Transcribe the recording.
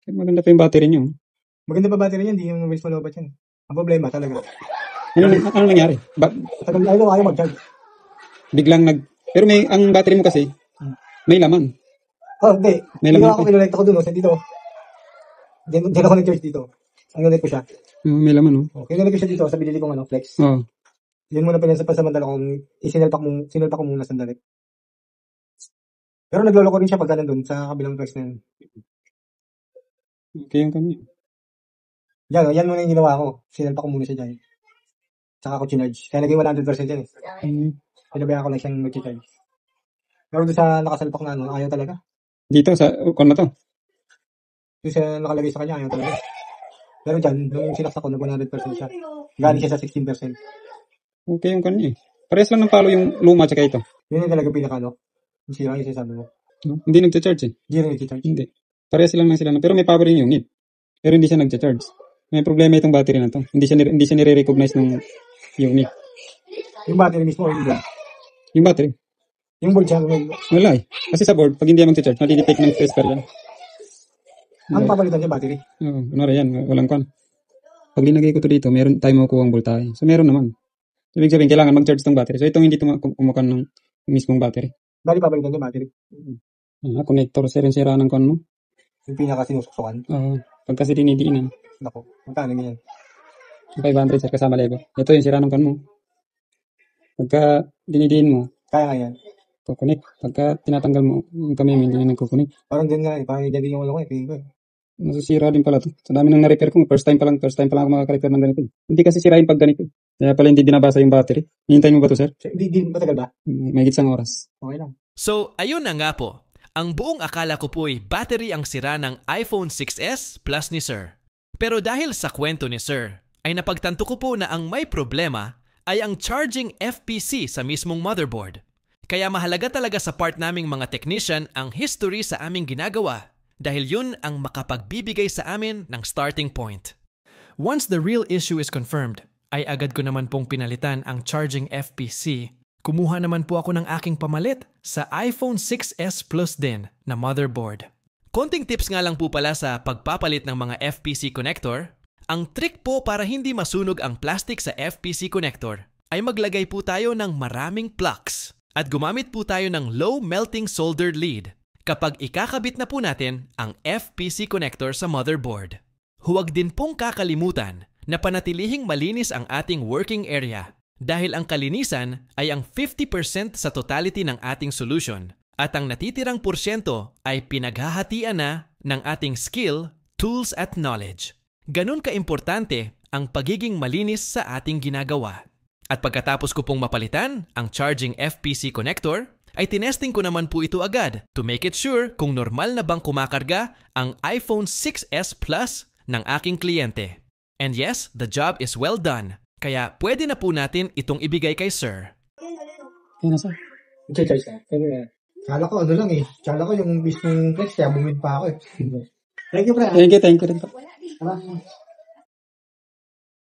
Maganda pa yung battery niyo. Maganda pa battery niya, hindi yung waste malobat yan. Ang problema talaga. Ano nangyari? Tagal na ayaw mag-charge. Biglang pero ang battery mo kasi, may laman. Oh, hindi. May Hindi laman ako kinonect ako dun, dito. Diyan ako nag-charge dito. Ang connect ko siya. May laman, Kinonect ko siya dito sa binili kong flex. Yun muna pinasamantala kong sinalpak ko muna sandali. Pero nagloloko rin siya pagka nandun sa kabilang flex na yun. Okay yung kanya. Yan muna yung ginawa ko. Sinalpak ko muna siya dyan. Tsaka ko chinarge. Kaya naging 100% yan Pinabayaan ko lang siyang mag-charge. Pero doon sa nakasalpak na ayaw talaga. Dito sa kon na to? Doon sa nakalagay sa kanya, ayaw talaga. Pero dyan, nung sinaksak ko, nag-100% siya. Galing siya sa 16%. Okay yung kanya Parehas lang ng palo yung luma tsaka ito. Yun yung talaga pinaka yung sinasabi mo. Hindi nagcha-charge Hindi rin nagcha-charge. Hindi. Parehas lang sila. Pero may power yung unit. Pero hindi siya nagcha-charge. May problema itong battery na to. Hindi siya nire-recognize ng unit. Yung battery mismo, hindi. Yung battery? Yung board siya, wala Kasi sa board, pag hindi yan magcha-charge, matidetect ng tester yan. Ang papalitan niya battery? Oo, yan. Walang kwan. Pag linagay ko to dito, meron tayo makukuha ang voltahe. So, meron naman. Ibig sabihin, kailangan mag-charge tong battery. So, itong hindi kumukan ng mismong battery. Bali, papalitan niya battery? Connector, sira ng kwan mo. Yung pinaka-sinusuksukan? Oo. Pag kasi dinidiinan. Naku, magkano yan? 500 sir, kasama lego. Ito yung sira ng kwan mo. Pagka dinidiin mo, kaya nga yan. Kukunik. Pagka tinatanggal mo, yung kamay mo, hindi na nagkukunik. Parang din nga parang dyan din yung Masisira din pala to. Sa dami nang na-repair ko, first time pa lang ako makaka-repair ng ganito. Hindi kasi sirain pag ganito. Kaya pala hindi binabasa yung battery. Hintayin mo ba to, sir? Hindi matagal ba? May isang oras. Okay lang. So, ayun na nga po. Ang buong akala ko po'y battery ang sira ng iPhone 6s Plus ni Sir. Pero dahil sa kwento ni Sir, ay napagtanto ko po na ang may problema ay ang charging FPC sa mismong motherboard. Kaya mahalaga talaga sa part naming mga technician ang history sa aming ginagawa dahil yun ang makapagbibigay sa amin ng starting point. Once the real issue is confirmed, ay agad ko naman pong pinalitan ang charging FPC. Kumuha naman po ako ng aking pamalit sa iPhone 6s Plus din na motherboard. Konting tips nga lang po pala sa pagpapalit ng mga FPC connector. Ang trick po para hindi masunog ang plastic sa FPC connector ay maglagay po tayo ng maraming plugs at gumamit po tayo ng low melting soldered lead kapag ikakabit na po natin ang FPC connector sa motherboard. Huwag din pong kakalimutan na panatilihing malinis ang ating working area dahil ang kalinisan ay ang 50% sa totality ng ating solution at ang natitirang porsyento ay pinaghahatian na ng ating skill, tools at knowledge. Ganun kaimportante ang pagiging malinis sa ating ginagawa. At pagkatapos ko pong mapalitan ang charging FPC connector, ay tinesting ko naman po ito agad to make it sure kung normal na bang kumakarga ang iPhone 6s Plus ng aking kliyente. And yes, the job is well done. Kaya pwede na po natin itong ibigay kay Sir. Kaya na, sir. Charge ka? Kala ko lang Kala ko yung mismong flex kaya bumid pa ako Thank you, pre. Thank you rin po.